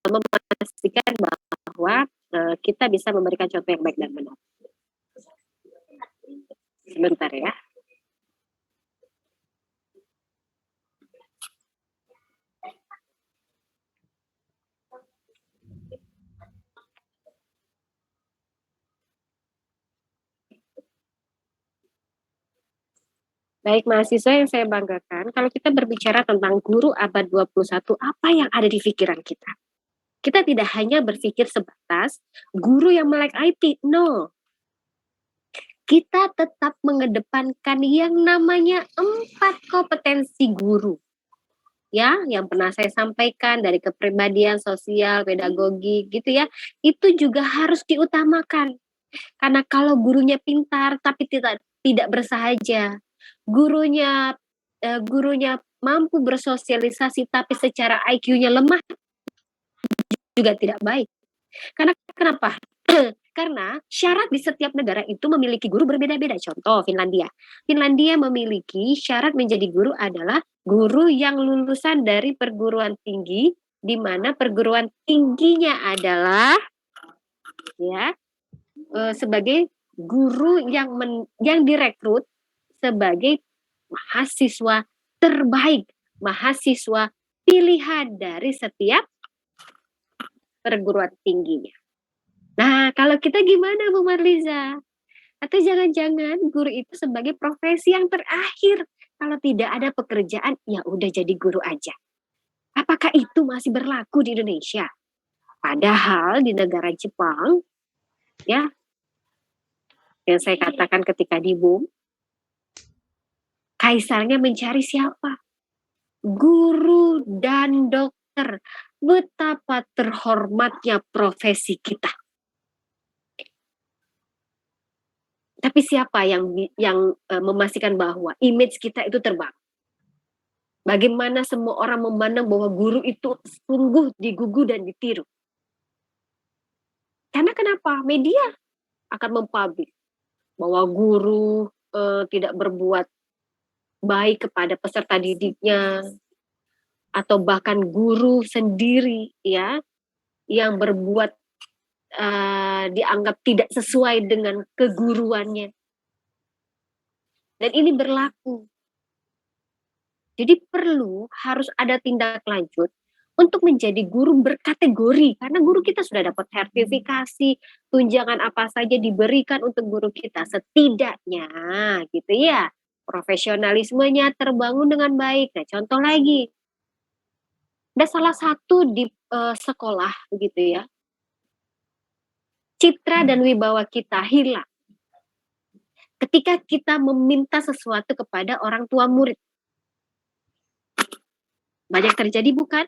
memastikan bahwa kita bisa memberikan contoh yang baik dan benar. Sebentar ya. Baik mahasiswa yang saya banggakan, kalau kita berbicara tentang guru abad 21, apa yang ada di pikiran kita? Kita tidak hanya berpikir sebatas guru yang melek IT, no. Kita tetap mengedepankan yang namanya 4 kompetensi guru. Ya, yang pernah saya sampaikan dari kepribadian, sosial, pedagogi gitu ya. Itu juga harus diutamakan. Karena kalau gurunya pintar tapi tidak bersahaja, gurunya mampu bersosialisasi tapi secara IQ-nya lemah juga tidak baik. Karena kenapa? Karena syarat di setiap negara itu memiliki guru berbeda-beda. Contoh Finlandia. Finlandia memiliki syarat menjadi guru adalah guru yang lulusan dari perguruan tinggi, di mana perguruan tingginya adalah ya sebagai guru yang direkrut sebagai mahasiswa terbaik, mahasiswa pilihan dari setiap perguruan tingginya. Nah, kalau kita gimana Bu Marliza? Atau jangan-jangan guru itu sebagai profesi yang terakhir. Kalau tidak ada pekerjaan, ya udah jadi guru aja. Apakah itu masih berlaku di Indonesia? Padahal di negara Jepang, ya, yang saya katakan ketika di boom, kaisarnya mencari siapa? Guru dan dokter. Betapa terhormatnya profesi kita. Tapi siapa yang memastikan bahwa image kita itu terbang? Bagaimana semua orang memandang bahwa guru itu sungguh digugu dan ditiru? Karena kenapa? Media akan mempublish bahwa guru tidak berbuat baik kepada peserta didiknya, atau bahkan guru sendiri ya yang berbuat dianggap tidak sesuai dengan keguruannya. Dan ini berlaku. Jadi harus ada tindak lanjut untuk menjadi guru berkategori. Karena guru kita sudah dapat sertifikasi, tunjangan apa saja diberikan untuk guru kita. Setidaknya gitu ya, profesionalismenya terbangun dengan baik. Nah, contoh lagi, ada salah satu di sekolah begitu ya, citra dan wibawa kita hilang ketika kita meminta sesuatu kepada orang tua murid. Banyak terjadi bukan?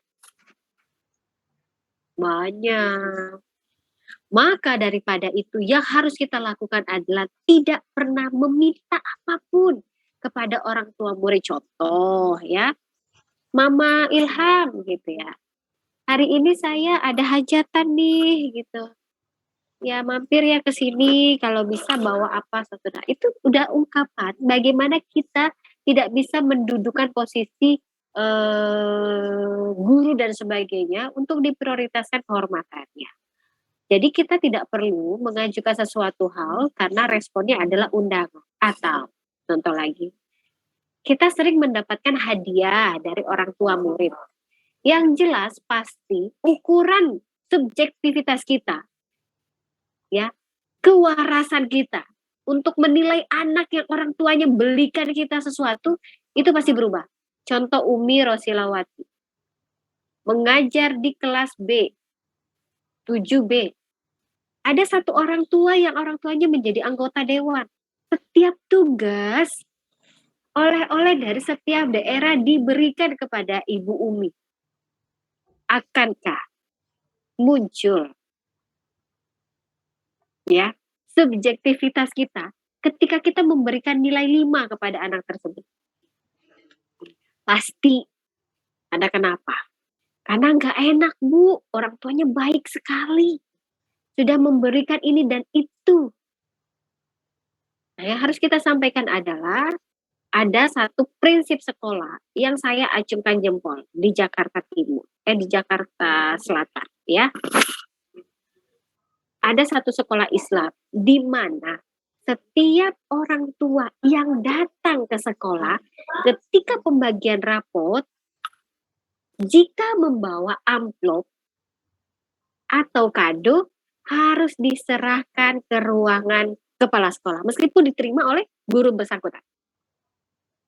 Banyak. Maka daripada itu yang harus kita lakukan adalah tidak pernah meminta apapun kepada orang tua murid. Contoh ya, Mama Ilham gitu ya. Hari ini saya ada hajatan nih gitu. Ya mampir ya ke sini, kalau bisa bawa apa satu. Nah, itu udah ungkapan bagaimana kita tidak bisa mendudukan posisi guru dan sebagainya untuk diprioritaskan kehormatannya. Jadi kita tidak perlu mengajukan sesuatu hal karena responnya adalah undangan. Atau contoh lagi, kita sering mendapatkan hadiah dari orang tua murid. Yang jelas pasti ukuran subjektivitas kita, ya, kewarasan kita untuk menilai anak yang orang tuanya belikan kita sesuatu itu pasti berubah. Contoh Umi Rosilawati mengajar di kelas B, 7B. Ada satu orang tua yang orang tuanya menjadi anggota dewan. Setiap tugas oleh-oleh dari setiap daerah diberikan kepada Ibu Umi. Akankah muncul ya subjektivitas kita ketika kita memberikan nilai 5 kepada anak tersebut? Pasti. Ada kenapa? Karena nggak enak Bu, orang tuanya baik sekali. Sudah memberikan ini dan itu. Nah, yang harus kita sampaikan adalah ada satu prinsip sekolah yang saya acungkan jempol di Jakarta Timur, di Jakarta Selatan, ya. Ada satu sekolah Islam di mana setiap orang tua yang datang ke sekolah ketika pembagian rapot, jika membawa amplop atau kado, harus diserahkan ke ruangan kepala sekolah, meskipun diterima oleh guru bersangkutan.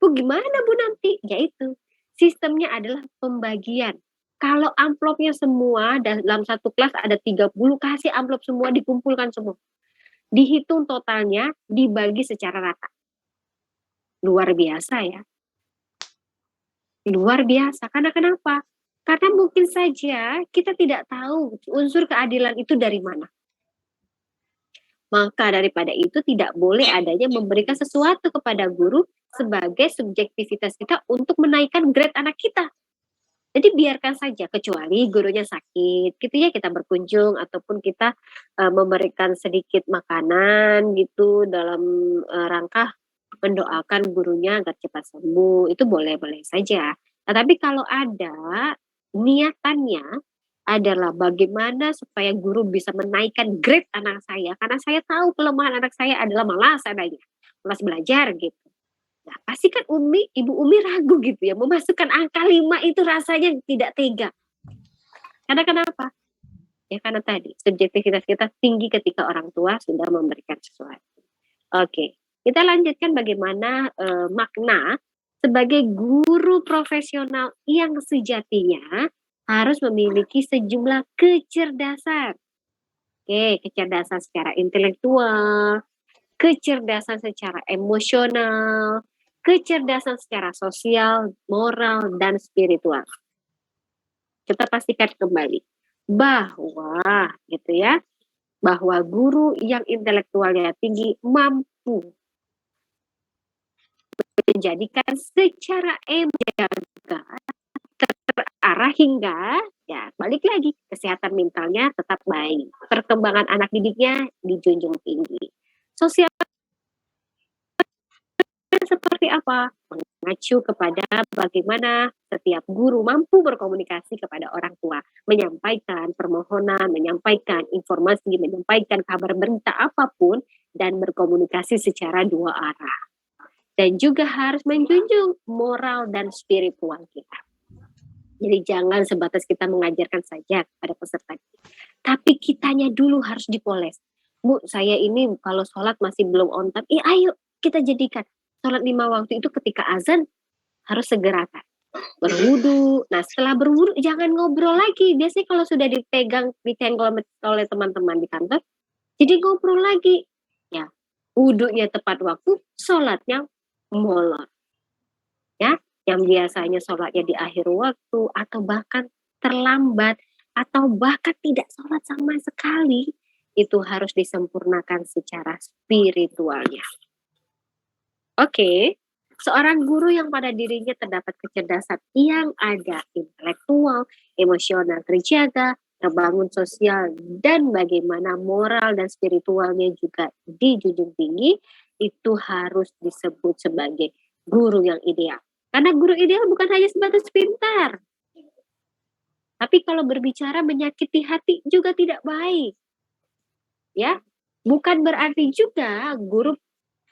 Bu, gimana Bu nanti? Yaitu, sistemnya adalah pembagian. Kalau amplopnya semua, dalam satu kelas ada 30, kasih amplop semua, dikumpulkan semua. Dihitung totalnya, dibagi secara rata. Luar biasa ya. Luar biasa. Karena kenapa? Karena mungkin saja kita tidak tahu unsur keadilan itu dari mana. Maka daripada itu tidak boleh adanya memberikan sesuatu kepada guru sebagai subjektivitas kita untuk menaikkan grade anak kita. Jadi biarkan saja, kecuali gurunya sakit, gitu ya, kita berkunjung ataupun kita memberikan sedikit makanan gitu dalam rangka mendoakan gurunya agar cepat sembuh, itu boleh-boleh saja. Nah, tapi kalau ada niatannya adalah bagaimana supaya guru bisa menaikkan grade anak saya, karena saya tahu kelemahan anak saya adalah malas adanya, malas belajar gitu. Nah, pasti kan Ibu Umi ragu gitu ya, memasukkan angka 5 itu rasanya tidak tega. Karena kenapa? Ya karena tadi, subjektivitas kita tinggi ketika orang tua sudah memberikan sesuatu. Oke, kita lanjutkan bagaimana makna sebagai guru profesional yang sejatinya harus memiliki sejumlah kecerdasan. Oke, kecerdasan secara intelektual, kecerdasan secara emosional, kecerdasan secara sosial, moral, dan spiritual. Kita pastikan kembali bahwa gitu ya, bahwa guru yang intelektualnya tinggi mampu menjadikan secara emosional terarah hingga ya balik lagi kesehatan mentalnya tetap baik, perkembangan anak didiknya dijunjung tinggi. Sosial seperti apa? Mengacu kepada bagaimana setiap guru mampu berkomunikasi kepada orang tua, menyampaikan permohonan, menyampaikan informasi, menyampaikan kabar berita apapun, dan berkomunikasi secara dua arah. Dan juga harus menjunjung moral dan spiritual kita. Jadi jangan sebatas kita mengajarkan saja kepada peserta, tapi kitanya dulu harus dipoles. Bu, saya ini kalau sholat masih belum on time, ayo kita jadikan sholat 5 waktu itu ketika azan harus segerakan. Berwudu. Nah setelah berwudu jangan ngobrol lagi. Biasanya kalau sudah dipegang, dicenggol oleh teman-teman di kantor, jadi ngobrol lagi. Ya, wudunya tepat waktu, sholatnya molor. Ya, yang biasanya sholatnya di akhir waktu atau bahkan terlambat atau bahkan tidak sholat sama sekali, itu harus disempurnakan secara spiritualnya. Oke, seorang guru yang pada dirinya terdapat kecerdasan yang ada intelektual, emosional terjaga, terbangun sosial, dan bagaimana moral dan spiritualnya juga dijunjung tinggi, itu harus disebut sebagai guru yang ideal. Karena guru ideal bukan hanya sebatas pintar, tapi kalau berbicara menyakiti hati juga tidak baik. Ya, bukan berarti juga guru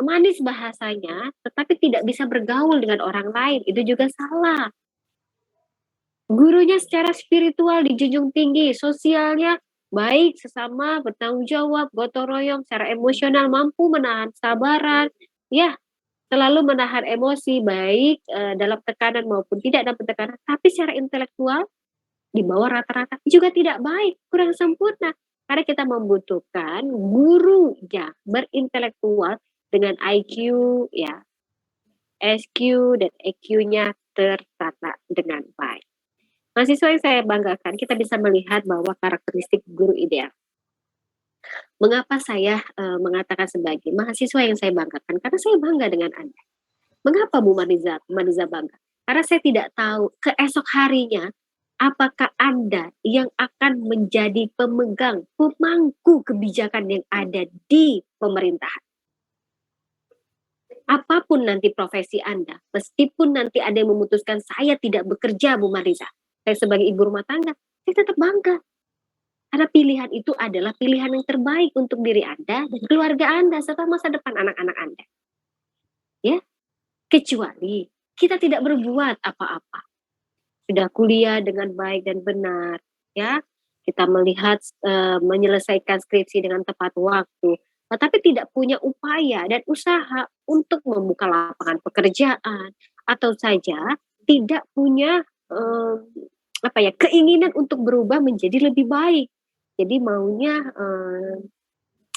manis bahasanya, tetapi tidak bisa bergaul dengan orang lain. Itu juga salah. Gurunya secara spiritual dijunjung tinggi, sosialnya baik, sesama, bertanggung jawab, gotong royong, secara emosional mampu menahan sabaran, ya, selalu menahan emosi baik dalam tekanan maupun tidak dalam tekanan, tapi secara intelektual di bawah rata-rata juga tidak baik, kurang sempurna. Karena kita membutuhkan guru yang berintelektual dengan IQ, ya, SQ dan EQ-nya tertata dengan baik. Mahasiswa yang saya banggakan, kita bisa melihat bahwa karakteristik guru ideal. Mengapa saya mengatakan sebagai mahasiswa yang saya banggakan? Karena saya bangga dengan Anda. Mengapa Bu Mariza bangga? Karena saya tidak tahu keesok harinya apakah Anda yang akan menjadi pemegang, pemangku kebijakan yang ada di pemerintahan. Apapun nanti profesi Anda, meskipun nanti ada yang memutuskan saya tidak bekerja Bu Mariza, saya sebagai ibu rumah tangga, saya tetap bangga. Karena pilihan itu adalah pilihan yang terbaik untuk diri Anda dan keluarga Anda serta masa depan anak-anak Anda. Ya, kecuali kita tidak berbuat apa-apa. Sudah kuliah dengan baik dan benar, ya. Kita melihat menyelesaikan skripsi dengan tepat waktu, tetapi tidak punya upaya dan usaha untuk membuka lapangan pekerjaan atau saja tidak punya keinginan untuk berubah menjadi lebih baik. Jadi maunya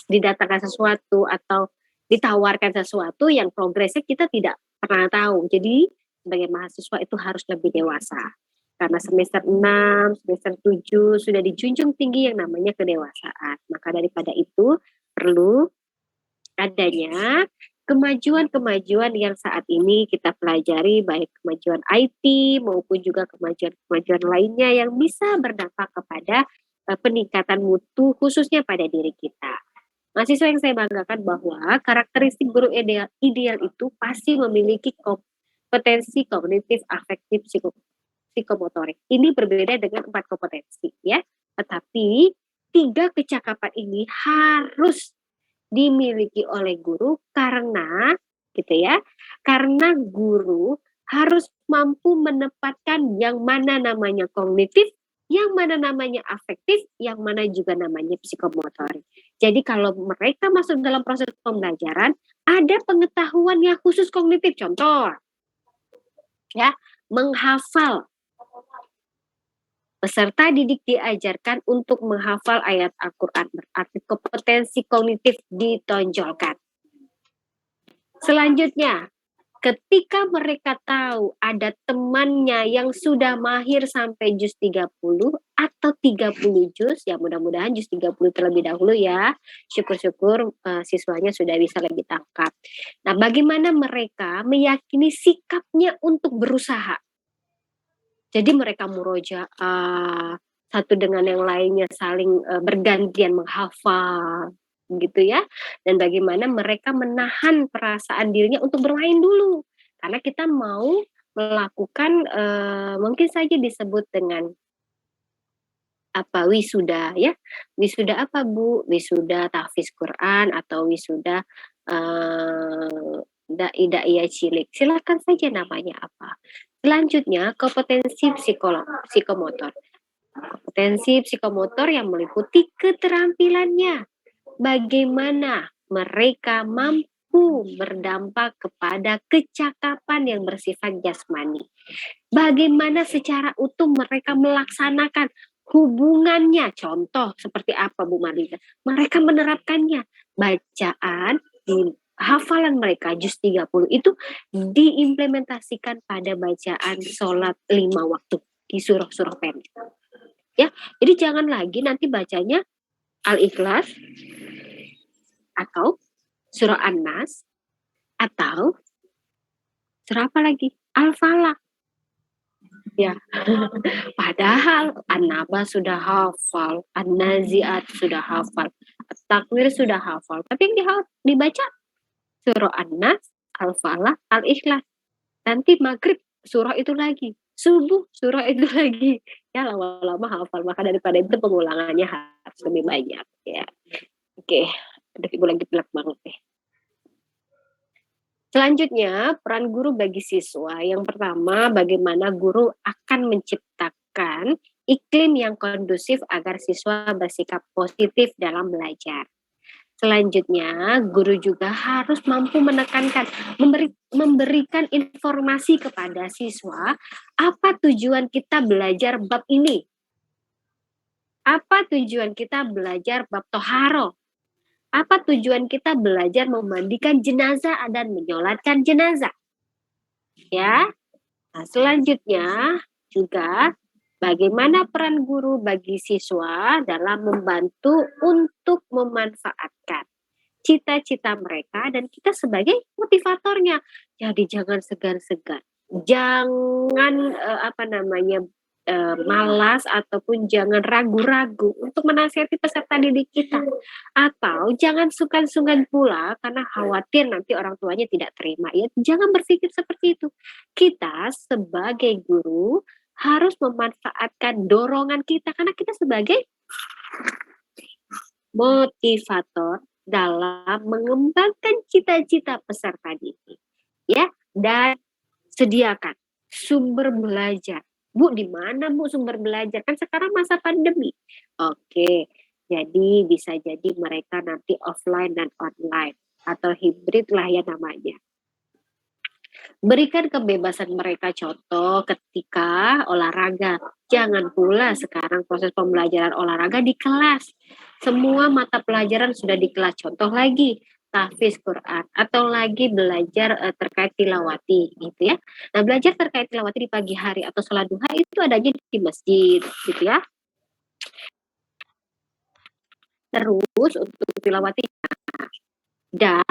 didatangkan sesuatu atau ditawarkan sesuatu yang progresnya kita tidak pernah tahu. Jadi sebagai mahasiswa itu harus lebih dewasa. Karena semester 6, semester 7 sudah dijunjung tinggi yang namanya kedewasaan. Maka daripada itu perlu adanya kemajuan-kemajuan yang saat ini kita pelajari, baik kemajuan IT maupun juga kemajuan-kemajuan lainnya yang bisa berdampak kepada peningkatan mutu khususnya pada diri kita. Mahasiswa yang saya banggakan bahwa karakteristik guru ideal itu pasti memiliki kompetensi kognitif, afektif, psikomotorik. Ini berbeda dengan 4 kompetensi, ya. Tetapi 3 kecakapan ini harus dimiliki oleh guru karena karena guru harus mampu menempatkan yang mana namanya kognitif, yang mana namanya afektif, yang mana juga namanya psikomotorik. Jadi kalau mereka masuk dalam proses pembelajaran, ada pengetahuan yang khusus kognitif. Contoh, ya, menghafal. Peserta didik diajarkan untuk menghafal ayat Al-Quran, berarti kompetensi kognitif ditonjolkan. Selanjutnya, ketika mereka tahu ada temannya yang sudah mahir sampai juz 30 atau 30 juz, ya mudah-mudahan juz 30 terlebih dahulu ya, syukur-syukur siswanya sudah bisa lebih tangkap. Nah, bagaimana mereka meyakini sikapnya untuk berusaha? Jadi mereka murojaah, satu dengan yang lainnya saling bergantian menghafal, gitu ya. Dan bagaimana mereka menahan perasaan dirinya untuk bermain dulu. Karena kita mau melakukan mungkin saja disebut dengan wisuda ya. Wisuda apa Bu? Wisuda tahfiz Quran atau wisuda dai cilik. Silakan saja namanya apa. Selanjutnya, kompetensi psikomotor. Kompetensi psikomotor yang meliputi keterampilannya. Bagaimana mereka mampu berdampak kepada kecakapan yang bersifat jasmani. Bagaimana secara utuh mereka melaksanakan hubungannya. Contoh seperti apa Bu Marlina? Mereka menerapkannya. Bacaan di hafalan mereka juz 30 itu diimplementasikan pada bacaan sholat 5 waktu di surah-surah pendek. Ya, jadi jangan lagi nanti bacanya Al-Ikhlas atau surah An-Nas atau surah apa lagi? Al-Falaq. Ya, padahal An-Naba sudah hafal, An-Nazi'at sudah hafal, At-Takwir sudah hafal, tapi yang dibaca surah An-Nas, Al-Falaq, Al-Ikhlas. Nanti maghrib surah itu lagi, subuh surah itu lagi. Ya lama-lama hafal, maka daripada itu pengulangannya harus lebih banyak. Ya, oke. Aduh, ibu lagi pelak banget deh. Selanjutnya, peran guru bagi siswa. Yang pertama, bagaimana guru akan menciptakan iklim yang kondusif agar siswa bersikap positif dalam belajar. Selanjutnya, guru juga harus mampu menekankan, memberikan informasi kepada siswa, apa tujuan kita belajar bab ini? Apa tujuan kita belajar bab toharo? Apa tujuan kita belajar memandikan jenazah dan menyolatkan jenazah? Ya. Nah, selanjutnya juga bagaimana peran guru bagi siswa dalam membantu untuk memanfaatkan cita-cita mereka dan kita sebagai motivatornya. Jadi jangan segan-segan. Jangan malas ataupun jangan ragu-ragu untuk menasihati peserta didik kita. Atau jangan sungkan-sungkan pula karena khawatir nanti orang tuanya tidak terima. Ya, jangan berpikir seperti itu. Kita sebagai guru harus memanfaatkan dorongan kita karena kita sebagai motivator dalam mengembangkan cita-cita peserta didik. Ya, dan sediakan sumber belajar. Bu, di mana Bu sumber belajar? Kan sekarang masa pandemi. Oke, jadi bisa jadi mereka nanti offline dan online atau hibrid lah ya namanya. Berikan kebebasan mereka, contoh ketika olahraga. Jangan pula sekarang proses pembelajaran olahraga di kelas. Semua mata pelajaran sudah di kelas. Contoh lagi, tahfiz Quran atau lagi belajar terkait tilawati gitu ya. Nah, belajar terkait tilawati di pagi hari atau sholat duha itu adanya di masjid gitu ya. Terus untuk tilawati dan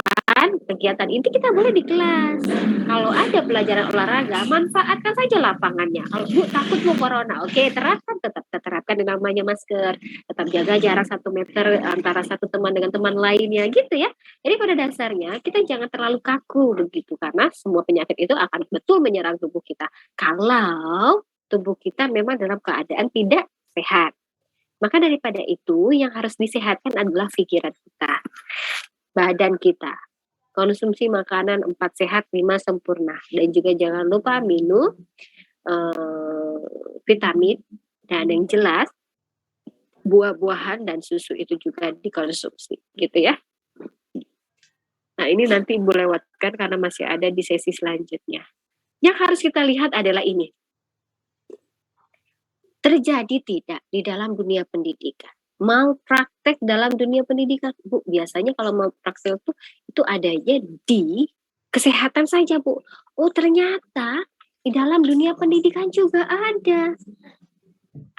kegiatan ini kita boleh di kelas. Kalau ada pelajaran olahraga, manfaatkan saja lapangannya. Kalau Bu takut Bu corona, oke, tetap terapkan yang namanya masker, tetap jaga jarak 1 meter antara satu teman dengan teman lainnya gitu ya. Jadi pada dasarnya kita jangan terlalu kaku begitu, karena semua penyakit itu akan betul menyerang tubuh kita. Kalau tubuh kita memang dalam keadaan tidak sehat. Maka daripada itu yang harus disehatkan adalah pikiran kita, badan kita. Konsumsi makanan 4 sehat 5 sempurna, dan juga jangan lupa minum vitamin, dan yang jelas buah-buahan dan susu itu juga dikonsumsi gitu ya. Nah, ini nanti Ibu lewatkan karena masih ada di sesi selanjutnya. Yang harus kita lihat adalah ini. Terjadi tidak di dalam dunia pendidikan? Mau praktek dalam dunia pendidikan, Bu, biasanya kalau mau praktek itu adanya di kesehatan saja, Bu. Oh, ternyata di dalam dunia pendidikan juga ada.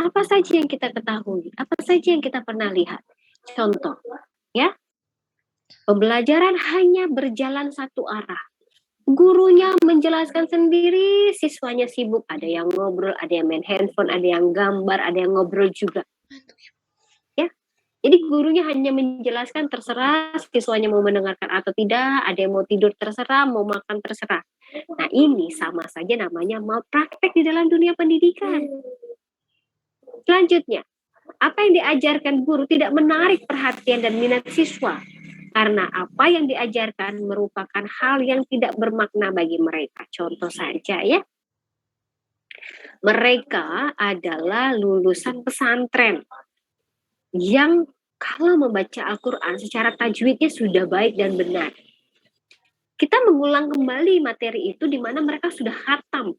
Apa saja yang kita ketahui? Apa saja yang kita pernah lihat? Contoh, ya. Pembelajaran hanya berjalan satu arah. Gurunya menjelaskan sendiri, siswanya sibuk. Ada yang ngobrol, ada yang main handphone, ada yang gambar, ada yang ngobrol juga. Ya, jadi gurunya hanya menjelaskan, terserah siswanya mau mendengarkan atau tidak, ada yang mau tidur terserah, mau makan terserah. Nah, ini sama saja namanya mau praktek di dalam dunia pendidikan. Selanjutnya, apa yang diajarkan guru tidak menarik perhatian dan minat siswa. Karena apa yang diajarkan merupakan hal yang tidak bermakna bagi mereka. Contoh saja ya, mereka adalah lulusan pesantren yang kalau membaca Al-Quran secara tajwidnya sudah baik dan benar. Kita mengulang kembali materi itu di mana mereka sudah khatam.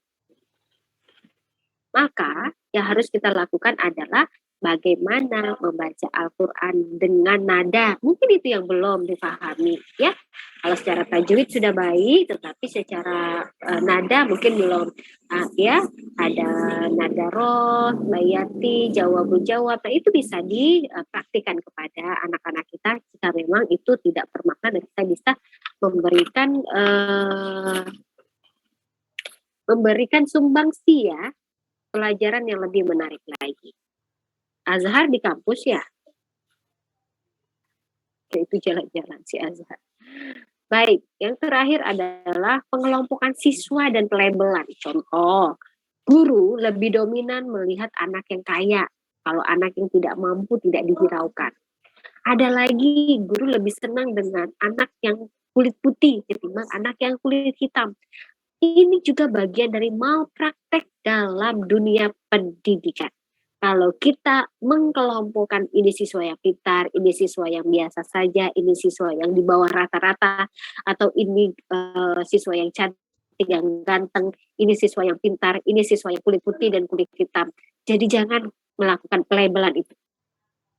Maka yang harus kita lakukan adalah bagaimana membaca Al-Quran dengan nada. Mungkin itu yang belum dipahami ya. Kalau secara tajwid sudah baik, tetapi secara nada mungkin belum. Ya, ada nada roh, bayati, jawabul jawab. Nah, itu bisa dipraktikkan kepada anak-anak kita jika memang itu tidak bermakna dan kita bisa memberikan sumbangsi ya, pelajaran yang lebih menarik lagi. Azhar di kampus ya? Itu jalan-jalan si Azhar. Baik, yang terakhir adalah pengelompokan siswa dan pelabelan. Contoh, guru lebih dominan melihat anak yang kaya. Kalau anak yang tidak mampu tidak dihiraukan. Ada lagi guru lebih senang dengan anak yang kulit putih ketimbang anak yang kulit hitam. Ini juga bagian dari malpraktek dalam dunia pendidikan. Kalau kita mengkelompokkan ini siswa yang pintar, ini siswa yang biasa saja, ini siswa yang di bawah rata-rata, atau ini siswa yang cantik, yang ganteng, ini siswa yang pintar, ini siswa yang kulit putih dan kulit hitam. Jadi jangan melakukan pelabelan itu.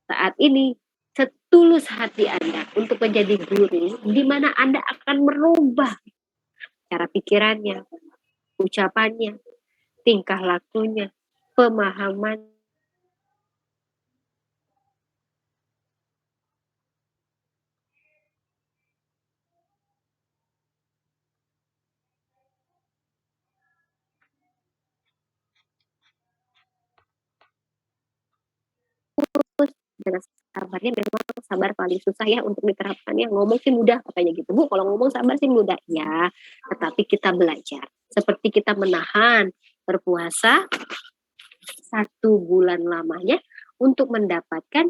Saat ini setulus hati Anda untuk menjadi guru, di mana Anda akan merubah cara pikirannya, ucapannya, tingkah lakunya, pemahaman. Dengan sabarnya, memang sabar paling susah ya untuk diterapkannya. Ngomong sih mudah katanya gitu, Bu, kalau ngomong sabar sih mudah. Ya, tetapi kita belajar. Seperti kita menahan berpuasa 1 bulan lamanya untuk mendapatkan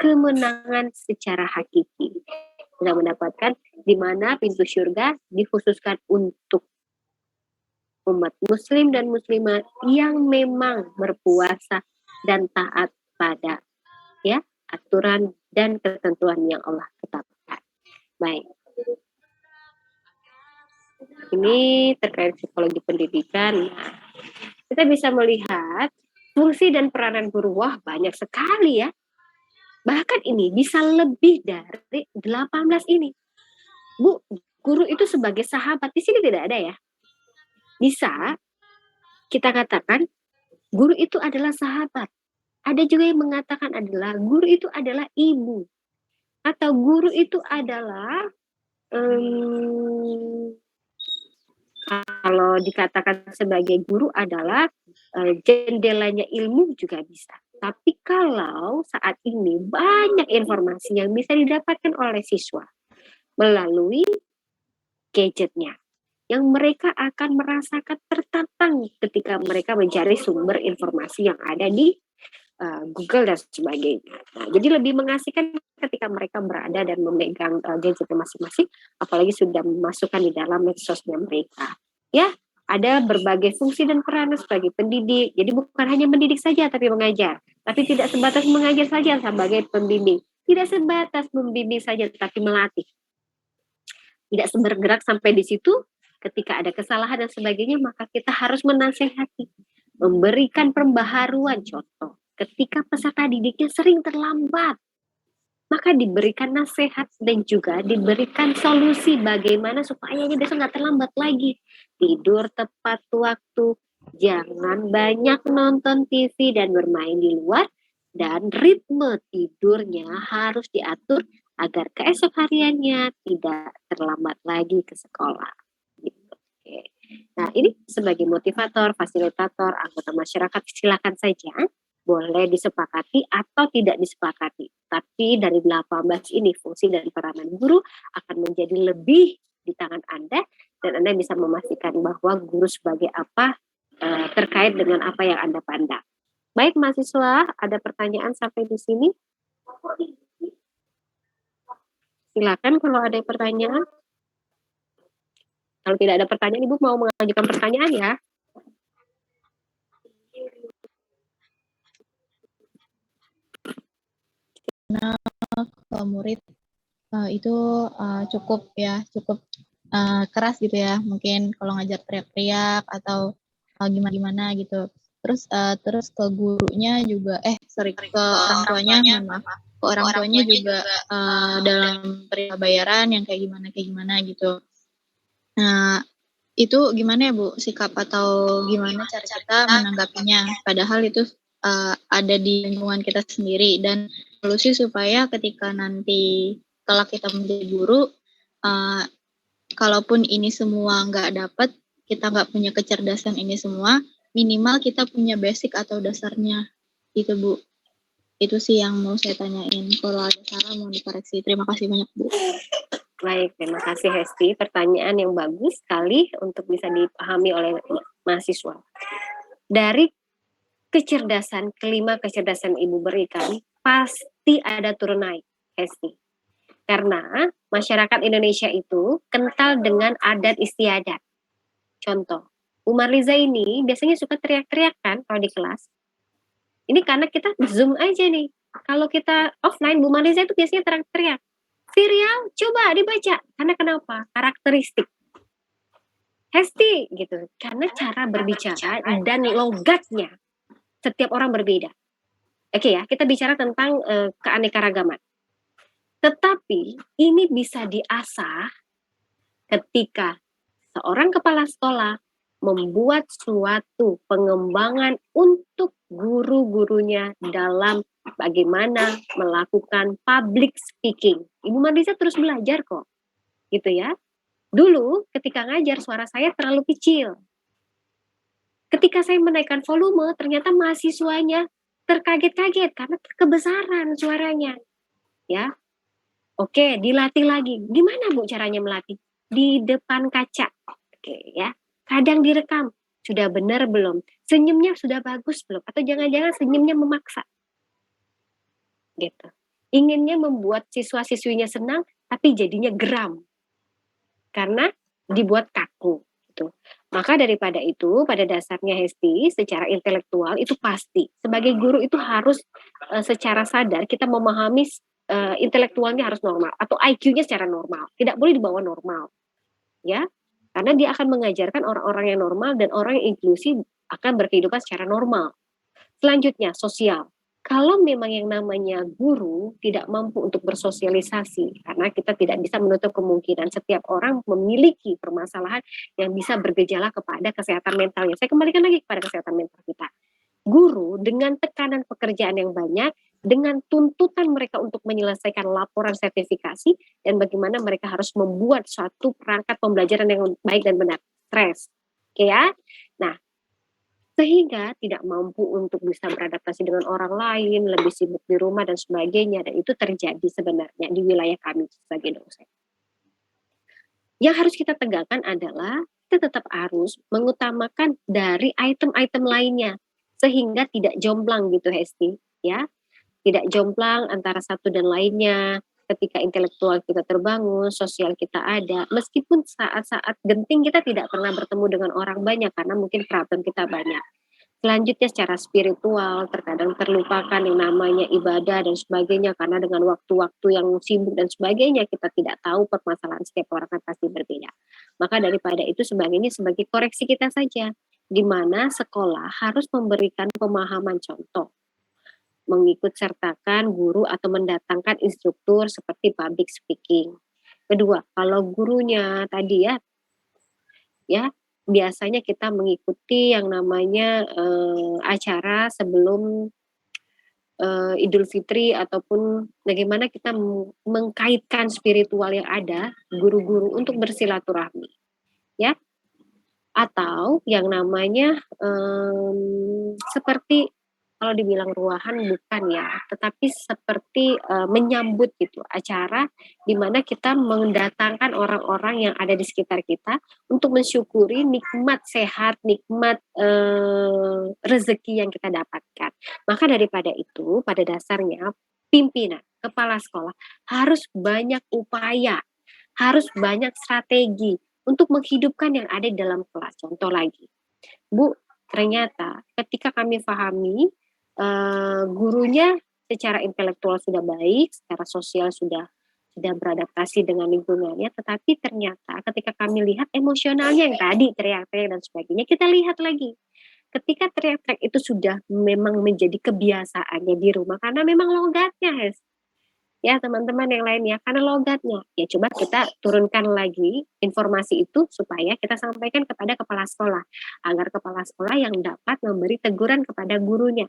kemenangan secara hakiki. Kita mendapatkan di mana pintu surga dikhususkan untuk umat muslim dan muslimat yang memang berpuasa dan taat pada ya aturan dan ketentuan yang Allah tetapkan. Baik. Ini terkait psikologi pendidikan. Nah, kita bisa melihat fungsi dan peranan guru. Wah, banyak sekali ya. Bahkan ini bisa lebih dari 18 ini. Bu, guru itu sebagai sahabat. Di sini tidak ada ya. Bisa kita katakan guru itu adalah sahabat. Ada juga yang mengatakan adalah guru itu adalah ibu. Atau guru itu adalah kalau dikatakan sebagai guru adalah jendelanya ilmu juga bisa. Tapi kalau saat ini banyak informasi yang bisa didapatkan oleh siswa melalui gadgetnya, yang mereka akan merasakan tertantang ketika mereka mencari sumber informasi yang ada di Google dan sebagainya. Nah, jadi lebih mengasihkan ketika mereka berada dan memegang gadgetnya masing-masing, apalagi sudah memasukkan di dalam medsosnya mereka. Ya, ada berbagai fungsi dan peran sebagai pendidik. Jadi bukan hanya mendidik saja tapi mengajar. Tapi tidak sebatas mengajar saja sebagai pembimbing. Tidak sebatas membimbing saja tapi melatih. Tidak bergerak sampai di situ, ketika ada kesalahan dan sebagainya, maka kita harus menasehati, memberikan pembaharuan. Contoh, ketika peserta didiknya sering terlambat, maka diberikan nasihat dan juga diberikan solusi bagaimana supaya dia besok nggak terlambat lagi. Tidur tepat waktu, jangan banyak nonton TV dan bermain di luar, dan ritme tidurnya harus diatur agar keesok hariannya tidak terlambat lagi ke sekolah. Gitu. Oke. Nah, ini sebagai motivator, fasilitator, anggota masyarakat silakan saja boleh disepakati atau tidak disepakati. Tapi dari 18 ini fungsi dan peranan guru akan menjadi lebih di tangan Anda dan Anda bisa memastikan bahwa guru sebagai apa terkait dengan apa yang Anda pandang. Baik mahasiswa, ada pertanyaan sampai di sini? Silakan kalau ada pertanyaan. Kalau tidak ada pertanyaan, Ibu mau mengajukan pertanyaan ya. Ke murid itu cukup keras gitu ya, mungkin kalau ngajar teriak-teriak atau gimana gitu. Terus ke gurunya juga ke orang tuanya, mohon maaf, ke orang tuanya juga dalam terima bayaran yang kayak gimana gitu. Nah, itu gimana ya Bu sikap atau gimana cara kita menanggapinya, padahal itu ada di lingkungan kita sendiri, dan solusi supaya ketika nanti kelak kita menjadi guru, kalaupun ini semua nggak dapat, kita nggak punya kecerdasan ini semua, minimal kita punya basic atau dasarnya gitu Bu. Itu sih yang mau saya tanyain. Kalau ada salah mau dikoreksi. Terima kasih banyak Bu. Baik, terima kasih Hesti. Pertanyaan yang bagus sekali untuk bisa dipahami oleh mahasiswa. Dari kecerdasan, kelima kecerdasan Ibu berikan, pasti ada turun naik, Hesti. Karena masyarakat Indonesia itu kental dengan adat istiadat. Contoh, Bu Marliza ini biasanya suka teriak-teriak kan kalau di kelas. Ini karena kita Zoom aja nih. Kalau kita offline, Bu Marliza itu biasanya teriak-teriak. Virial, coba dibaca. Karena kenapa? Karakteristik. Hesti gitu. Karena cara berbicara dan logatnya setiap orang berbeda. Oke ya, kita bicara tentang keanekaragaman. Tetapi ini bisa diasah ketika seorang kepala sekolah membuat suatu pengembangan untuk guru-gurunya dalam bagaimana melakukan public speaking. Ibu Marliza terus belajar kok, gitu ya. Dulu ketika ngajar suara saya terlalu kecil. Ketika saya menaikkan volume, ternyata mahasiswanya terkaget-kaget karena kebesaran suaranya. Ya, oke, dilatih lagi. Gimana Bu caranya melatih? Di depan kaca. Oke ya. Kadang direkam. Sudah benar belum? Senyumnya sudah bagus belum? Atau jangan-jangan senyumnya memaksa. Gitu. inginnya membuat siswa-siswinya senang, tapi jadinya geram karena dibuat kaku gitu. Maka daripada itu, pada dasarnya Hesti, secara intelektual itu pasti sebagai guru itu harus secara sadar kita memahami intelektualnya harus normal atau IQ-nya secara normal, tidak boleh di bawah normal, ya. Karena dia akan mengajarkan orang-orang yang normal dan orang yang inklusif akan berkehidupan secara normal. Selanjutnya, sosial. Kalau memang yang namanya guru tidak mampu untuk bersosialisasi, karena kita tidak bisa menutup kemungkinan setiap orang memiliki permasalahan yang bisa bergejala kepada kesehatan mentalnya. Saya kembalikan lagi kepada kesehatan mental kita. Guru dengan tekanan pekerjaan yang banyak, dengan tuntutan mereka untuk menyelesaikan laporan sertifikasi, dan bagaimana mereka harus membuat suatu perangkat pembelajaran yang baik dan benar. Stres. Oke ya? Nah, sehingga tidak mampu untuk bisa beradaptasi dengan orang lain, lebih sibuk di rumah dan sebagainya, dan itu terjadi sebenarnya di wilayah kami sebagai dosen. Yang harus kita tegakkan adalah kita tetap harus mengutamakan dari item-item lainnya, sehingga tidak jomplang gitu Hesti, ya. Tidak jomplang antara satu dan lainnya, ketika intelektual kita terbangun, sosial kita ada, meskipun saat-saat genting kita tidak pernah bertemu dengan orang banyak karena mungkin perhatian kita banyak. Selanjutnya secara spiritual, terkadang terlupakan yang namanya ibadah dan sebagainya karena dengan waktu-waktu yang sibuk dan sebagainya kita tidak tahu permasalahan setiap orang kan pasti berbeda. Maka daripada itu sebagainya sebagai koreksi kita saja, di mana sekolah harus memberikan pemahaman contoh, mengikut sertakan guru atau mendatangkan instruktur seperti public speaking. Kedua, kalau gurunya tadi ya biasanya kita mengikuti yang namanya acara sebelum Idul Fitri ataupun bagaimana kita mengkaitkan spiritual yang ada guru-guru untuk bersilaturahmi, ya. Atau yang namanya seperti kalau dibilang ruahan bukan ya, tetapi seperti menyambut gitu acara di mana kita mendatangkan orang-orang yang ada di sekitar kita untuk mensyukuri nikmat sehat, nikmat rezeki yang kita dapatkan. Maka daripada itu, pada dasarnya pimpinan, kepala sekolah harus banyak upaya, harus banyak strategi untuk menghidupkan yang ada di dalam kelas. Contoh lagi, Bu, ternyata ketika kami pahami gurunya secara intelektual sudah baik, secara sosial sudah beradaptasi dengan lingkungannya, tetapi ternyata ketika kami lihat emosionalnya yang tadi teriak-teriak dan sebagainya, kita lihat lagi. Ketika teriak-teriak itu sudah memang menjadi kebiasaannya di rumah karena memang logatnya, ya teman-teman yang lainnya karena logatnya. Ya coba kita turunkan lagi informasi itu supaya kita sampaikan kepada kepala sekolah agar kepala sekolah yang dapat memberi teguran kepada gurunya.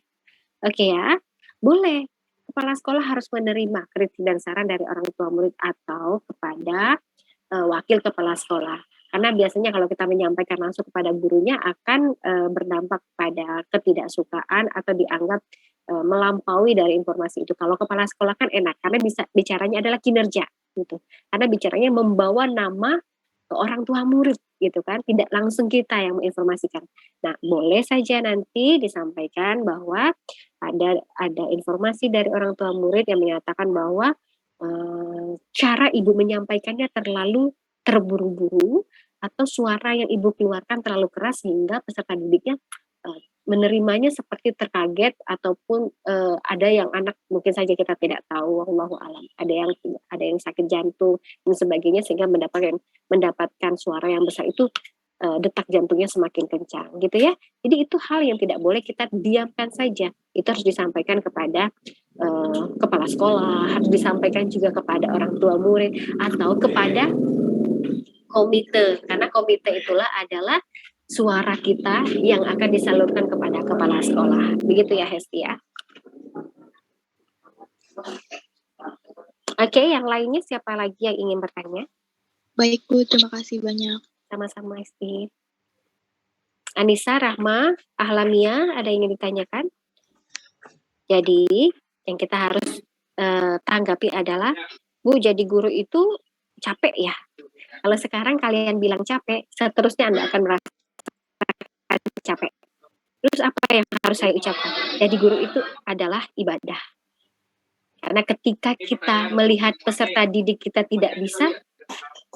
Oke ya, boleh. Kepala sekolah harus menerima kritik dan saran dari orang tua murid atau kepada wakil kepala sekolah. Karena biasanya kalau kita menyampaikan langsung kepada gurunya akan berdampak pada ketidaksukaan atau dianggap melampaui dari informasi itu. Kalau kepala sekolah kan enak karena bisa bicaranya adalah kinerja gitu. Karena bicaranya membawa nama ke orang tua murid gitu kan, tidak langsung kita yang menginformasikan. Nah, boleh saja nanti disampaikan bahwa ada informasi dari orang tua murid yang menyatakan bahwa cara ibu menyampaikannya terlalu terburu-buru atau suara yang ibu keluarkan terlalu keras sehingga peserta didiknya menerimanya seperti terkaget ataupun ada yang anak mungkin saja kita tidak tahu, wallahu alam, ada yang sakit jantung dan sebagainya sehingga mendapatkan suara yang besar itu detak jantungnya semakin kencang gitu ya. Jadi itu hal yang tidak boleh kita diamkan saja. Itu harus disampaikan kepada kepala sekolah, harus disampaikan juga kepada orang tua murid atau kepada komite, karena komite itulah adalah suara kita yang akan disalurkan kepada kepala sekolah. Begitu ya Hesti ya. Oke, yang lainnya siapa lagi yang ingin bertanya? Baik Bu, terima kasih banyak. Sama-sama Hesti. Anissa, Rahma, Ahlamia, ada yang ingin ditanyakan? Jadi, yang kita harus tanggapi adalah, Bu, jadi guru itu capek ya? Kalau sekarang kalian bilang capek, seterusnya Anda akan merasa capek. Terus apa yang harus saya ucapkan? Jadi guru itu adalah ibadah. Karena ketika kita melihat peserta didik kita tidak bisa,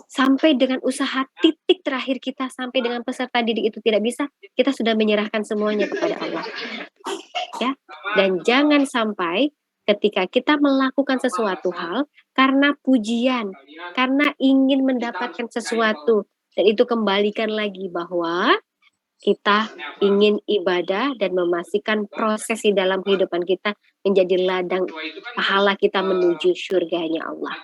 sampai dengan usaha titik terakhir kita, sampai dengan peserta didik itu tidak bisa, kita sudah menyerahkan semuanya kepada Allah. Ya, dan jangan sampai ketika kita melakukan sesuatu hal karena pujian, karena ingin mendapatkan sesuatu, dan itu kembalikan lagi bahwa kita ingin ibadah dan memastikan proses di dalam kehidupan kita menjadi ladang pahala kita menuju surganya Allah.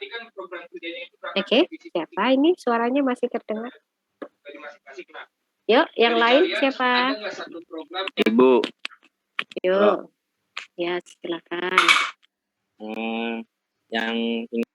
Oke, siapa ini suaranya masih terdengar? Yuk, yang lain siapa? Ibu. Yuk, ya silakan. Yang ini